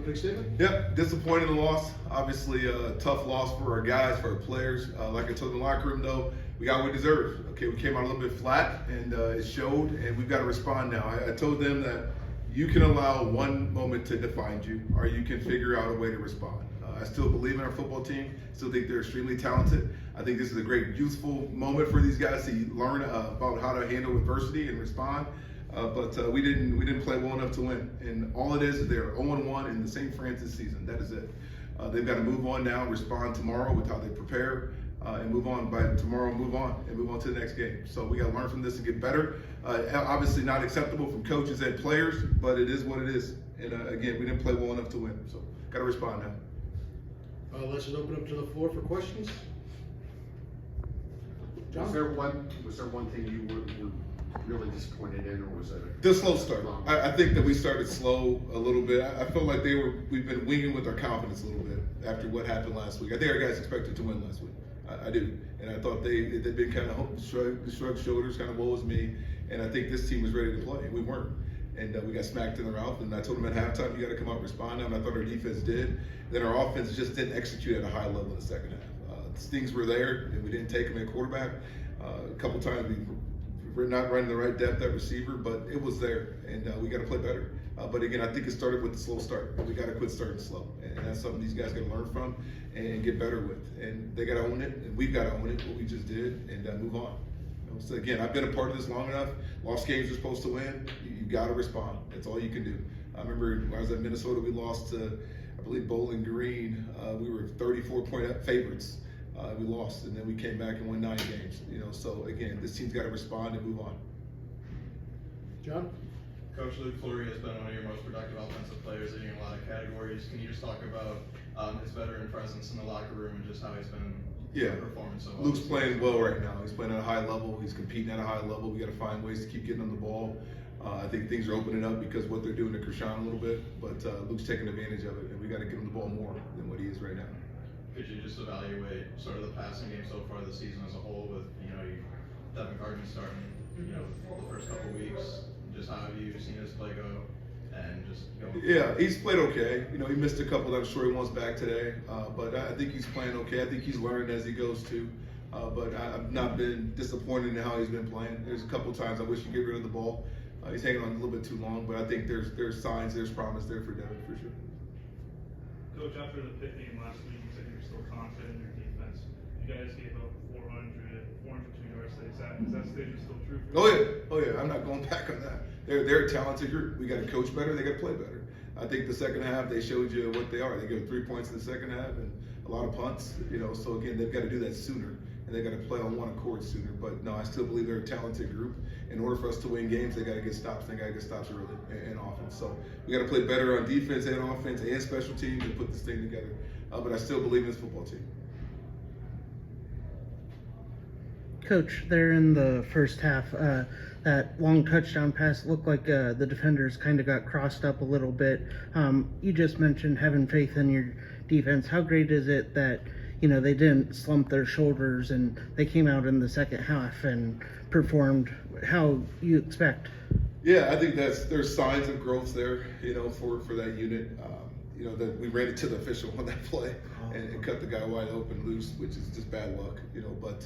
quick statement? Yep, disappointing loss. Obviously, a tough loss for our guys, for our players. Like I told the locker room, though, we got what we deserved. Okay, we came out a little bit flat, and it showed, and we've got to respond now. I told them that you can allow one moment to define you, or you can figure out a way to respond. I still believe in our football team. Still think they're extremely talented. I think this is a great youthful moment for these guys to learn about how to handle adversity and respond. But we didn't play well enough to win. And all it is they're 0-1 in the St. Francis season. That is it. They've got to move on now, respond tomorrow with how they prepare, and move on by tomorrow, move on to the next game. So we got to learn from this and get better. Obviously not acceptable from coaches and players, but it is what it is. And again, we didn't play well enough to win. So got to respond now. Let's just open up to the floor for questions. John? Was there one thing you were really disappointed in, or was it the slow start? I think that we started slow a little bit. I felt like we've been winging with our confidence a little bit after what happened last week. I think our guys expected to win last week. I do, and I thought they'd been kind of shrug shoulders, kind of woe is me, and I think this team was ready to play. We weren't. And we got smacked in the mouth, and I told them at halftime, you got to come out and respond now, and I thought our defense did. Then our offense just didn't execute at a high level in the second half. Things were there, and we didn't take them at quarterback. A couple times we're not running the right depth at receiver, but it was there, and we got to play better. But again, I think it started with the slow start. We got to quit starting slow, and that's something these guys got to learn from and get better with. And they got to own it, and we've got to own it, what we just did, and move on. So again, I've been a part of this long enough. Lost games you're supposed to win. You got to respond. That's all you can do. I remember when I was at Minnesota, we lost to, I believe, Bowling Green. We were 34-point favorites. We lost, and then we came back and won 9 games. So again, this team's got to respond and move on. John? Coach Luke Flory has been one of your most productive offensive players in a lot of categories. Can you just talk about his veteran presence in the locker room and just how he's been performing so well? Luke's playing well right now. He's playing at a high level. He's competing at a high level. We got to find ways to keep getting him the ball. I think things are opening up because of what they're doing to Krishan a little bit, but Luke's taking advantage of it, and we got to get him the ball more than what he is right now. Could you just evaluate sort of the passing game so far this season as a whole with, Devin Gardner starting, the first couple of weeks? Just how have you seen his play go and just go? Yeah, he's played okay. He missed a couple that I'm sure he wants back today, but I think he's playing okay. I think he's learning as he goes too. But I've not been disappointed in how he's been playing. There's a couple times I wish he'd get rid of the ball. He's hanging on a little bit too long, but I think there's signs, there's promise there for Devin for sure. Coach, after the Pitt game last week, you said you were still confident in your defense. You guys gave up 402 yards today. Is that statement still true for you? Oh yeah. I'm not going back on that. They're a talented group. We got to coach better. They got to play better. I think the second half they showed you what they are. They gave 3 points in the second half and a lot of punts. So again, they've got to do that sooner, and they got to play on one accord sooner. But no, I still believe they're a talented group. In order for us to win games, they got to get stops. They got to get stops early and offense. So we got to play better on defense and offense and special teams and put this thing together. But I still believe in this football team. Coach, there in the first half, that long touchdown pass looked like the defenders kind of got crossed up a little bit. You just mentioned having faith in your defense. How great is it that they didn't slump their shoulders and they came out in the second half and performed how you expect? Yeah, I think there's signs of growth there, for that unit. That we ran it to the official on that play and cut the guy wide open loose, which is just bad luck, but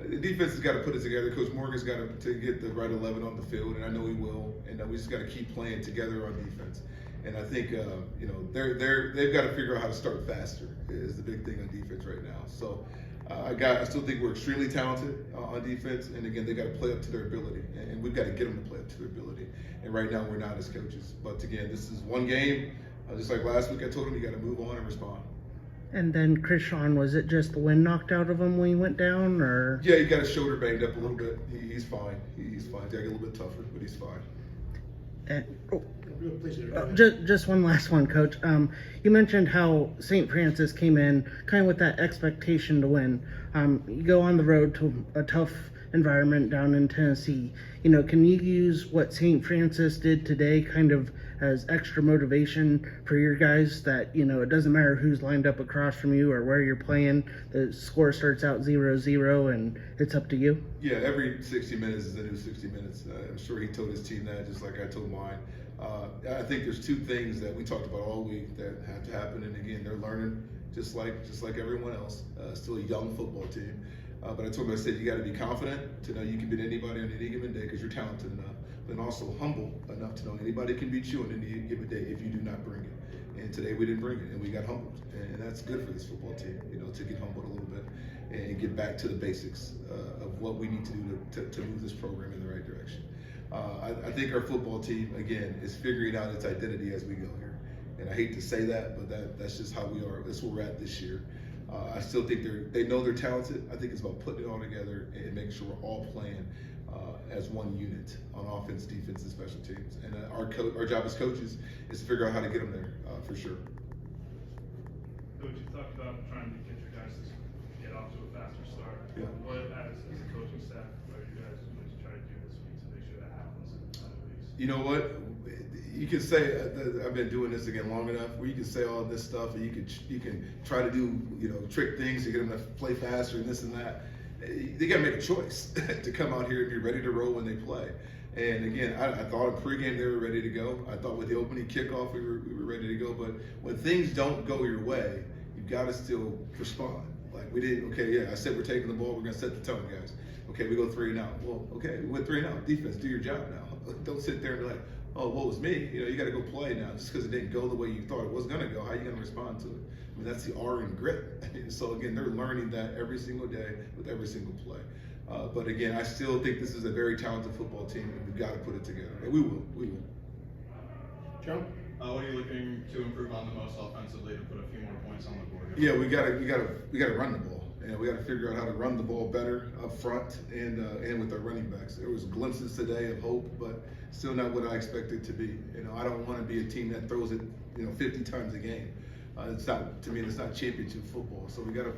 the defense has got to put it together. Coach Morgan's got to get the right 11 on the field, and I know he will, and we just got to keep playing together on defense. And I think they've got to figure out how to start faster is the big thing on defense right now. So I still think we're extremely talented on defense, and again, they got to play up to their ability, and we've got to get them to play up to their ability. And right now, we're not as coaches. But again, this is one game. Just like last week, I told him you got to move on and respond. And then Krishan, was it just the wind knocked out of him when he went down, or? Yeah, he got his shoulder banged up a little bit. He's fine. He's fine. They got a little bit tougher, but he's fine. Just one last one, Coach. You mentioned how St. Francis came in kind of with that expectation to win. You go on the road to a tough environment down in Tennessee. Can you use what St. Francis did today kind of as extra motivation for your guys that, it doesn't matter who's lined up across from you or where you're playing, the score starts out 0-0 and it's up to you? Yeah, every 60 minutes is a new 60 minutes. I'm sure he told his team that, just like I told mine. I think there's two things that we talked about all week that have to happen, and again, they're learning just like everyone else. Still a young football team, but I told them, I said, you got to be confident to know you can beat anybody on any given day because you're talented enough, but also humble enough to know anybody can beat you on any given day if you do not bring it. And today we didn't bring it, and we got humbled, and that's good for this football team, to get humbled a little bit and get back to the basics of what we need to do to move this program in the right direction. I think our football team, again, is figuring out its identity as we go here. And I hate to say that, but that's just how we are. That's where we're at this year. I still think they know they're talented. I think it's about putting it all together and making sure we're all playing as one unit on offense, defense, and special teams. And our job as coaches is to figure out how to get them there for sure. Coach, you talked about trying to get your guys to get off to a faster start. Yeah. What, as a coaching staff, are you guys going to try to do this week to make sure that happens in the coming weeks? You know what? You can say I've been doing this again long enough where you can say all this stuff, and you can try to do trick things to get them to play faster and this and that. They got to make a choice to come out here and be ready to roll when they play. And again, I thought in pregame they were ready to go. I thought with the opening kickoff we were ready to go. But when things don't go your way, you got to still respond. Like we didn't. Okay, yeah, I said we're taking the ball. We're gonna set the tone, guys. Okay, we go 3 and out. Well, okay, we went 3 and out. Defense, do your job now. Don't sit there and be like, oh, what was me? You got to go play now. Just because it didn't go the way you thought it was gonna go, how are you gonna respond to it? I mean, that's the R in grit. So again, they're learning that every single day with every single play. But again, I still think this is a very talented football team, and we've got to put it together. And we will. John? What are you looking to improve on the most offensively to put a few more points on the board? Yeah, we gotta run the ball, and we gotta figure out how to run the ball better up front and with our running backs. There was glimpses today of hope, but still not what I expected to be. I don't want to be a team that throws it 50 times a game. It's not, to me, it's not championship football. So we gotta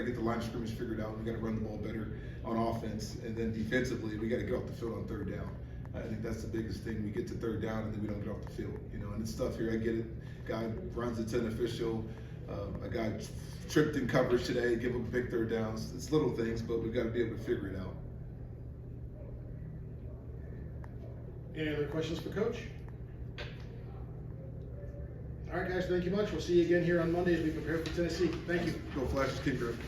get the line of scrimmage figured out. We gotta run the ball better on offense, and then defensively, we gotta get off the field on 3rd down. I think that's the biggest thing. We get to 3rd down and then we don't get off the field. And it's stuff here. I get it. Guy runs it to an official. A guy tripped in coverage today. Give him a big 3rd downs. It's little things, but we've got to be able to figure it out. Any other questions for Coach? All right, guys, thank you much. We'll see you again here on Monday as we prepare for Tennessee. Thank you. Go Flashes, keep growing.